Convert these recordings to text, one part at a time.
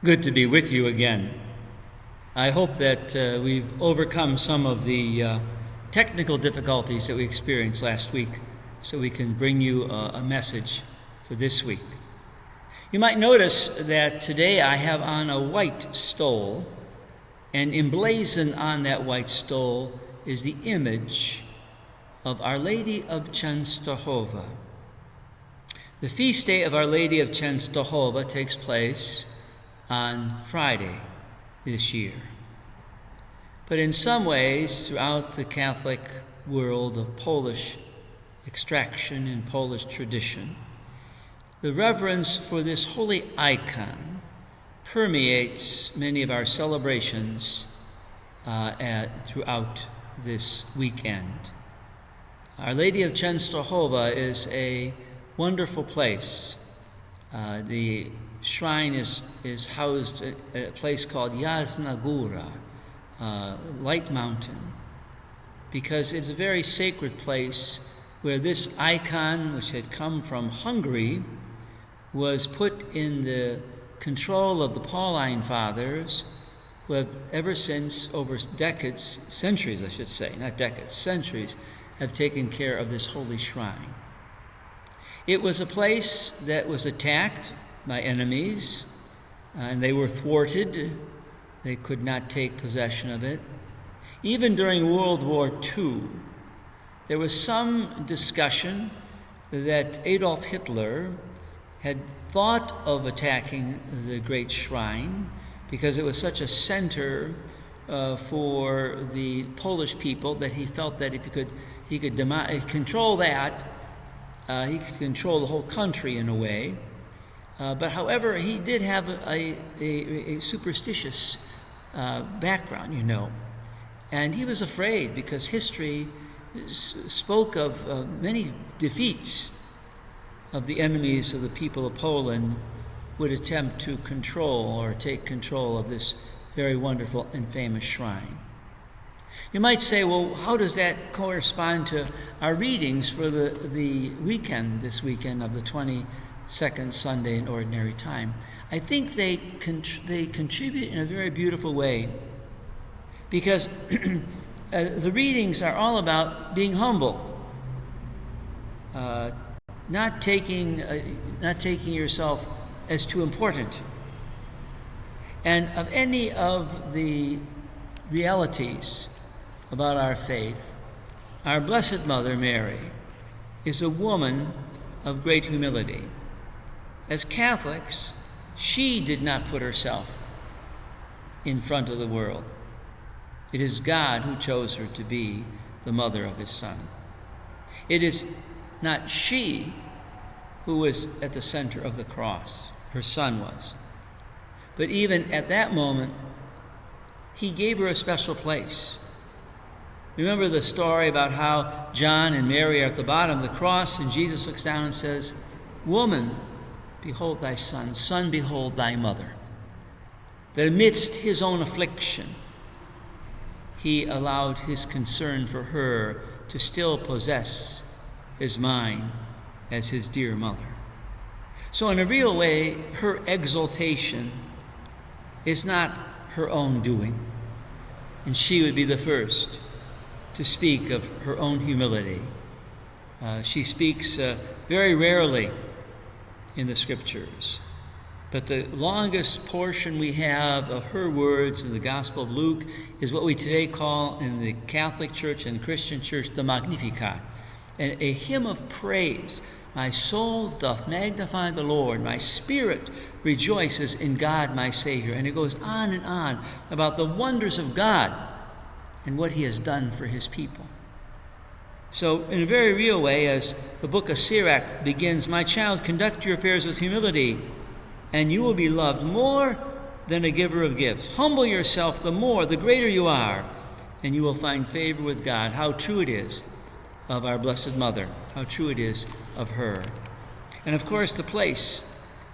Good to be with you again. I hope that we've overcome some of the technical difficulties that we experienced last week so we can bring you a message for this week. You might notice that today I have on a white stole, and emblazoned on that white stole is the image of Our Lady of Czestochowa. The feast day of Our Lady of Czestochowa takes place on Friday this year. But in some ways, throughout the Catholic world of Polish extraction and Polish tradition, the reverence for this holy icon permeates many of our celebrations throughout this weekend. Our Lady of Czestochowa is a wonderful place. The shrine is housed at a place called Jasna Gora, Light Mountain, because it's a very sacred place where this icon, which had come from Hungary, was put in the control of the Pauline Fathers, who have ever since, over decades, centuries I should say, not decades, centuries, have taken care of this holy shrine. It was a place that was attacked by enemies, and they were thwarted. They could not take possession of it. Even during World War II, there was some discussion that Adolf Hitler had thought of attacking the great shrine because it was such a center for the Polish people that he felt that if he could control that, he could control the whole country in a way. But however, he did have a superstitious background, and he was afraid because history spoke of many defeats of the enemies of the people of Poland would attempt to control or take control of this very wonderful and famous shrine. You might say, well, how does that correspond to our readings for the weekend, this weekend of the 22nd Sunday in Ordinary Time? I think they contribute in a very beautiful way because the readings are all about being humble, not taking yourself as too important. And of any of the realities about our faith, our Blessed Mother Mary is a woman of great humility. As Catholics, she did not put herself in front of the world. It is God who chose her to be the mother of his Son. It is not she who was at the center of the cross. Her Son was. But even at that moment, he gave her a special place. Remember the story about how John and Mary are at the bottom of the cross, and Jesus looks down and says, "Woman, behold thy son. Son, behold thy mother." That amidst his own affliction, he allowed his concern for her to still possess his mind as his dear mother. So in a real way, her exaltation is not her own doing, and she would be the first to speak of her own humility. She speaks very rarely in the scriptures, but the longest portion we have of her words in the Gospel of Luke is what we today call in the Catholic Church and Christian Church the Magnificat, a hymn of praise. My soul doth magnify the Lord, my spirit rejoices in God my Savior. And it goes on and on about the wonders of God and what he has done for his people. So in a very real way, as the book of Sirach begins, my child, conduct your affairs with humility, and you will be loved more than a giver of gifts. Humble yourself the more, the greater you are, and you will find favor with God. How true it is of our Blessed Mother, how true it is of her. And of course, the place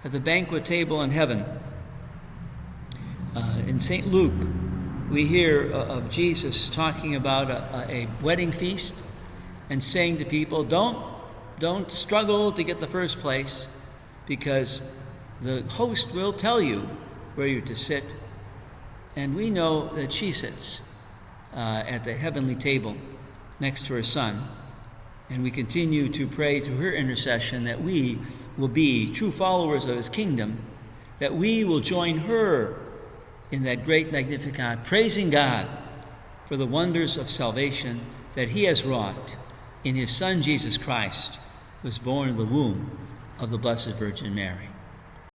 at the banquet table in heaven. In St. Luke, we hear of Jesus talking about a wedding feast and saying to people, don't struggle to get the first place, because the host will tell you where you're to sit. And we know that she sits at the heavenly table next to her Son. And we continue to pray through her intercession that we will be true followers of his kingdom, that we will join her in that great Magnificat, praising God for the wonders of salvation that he has wrought in his Son, Jesus Christ, who was born in the womb of the Blessed Virgin Mary.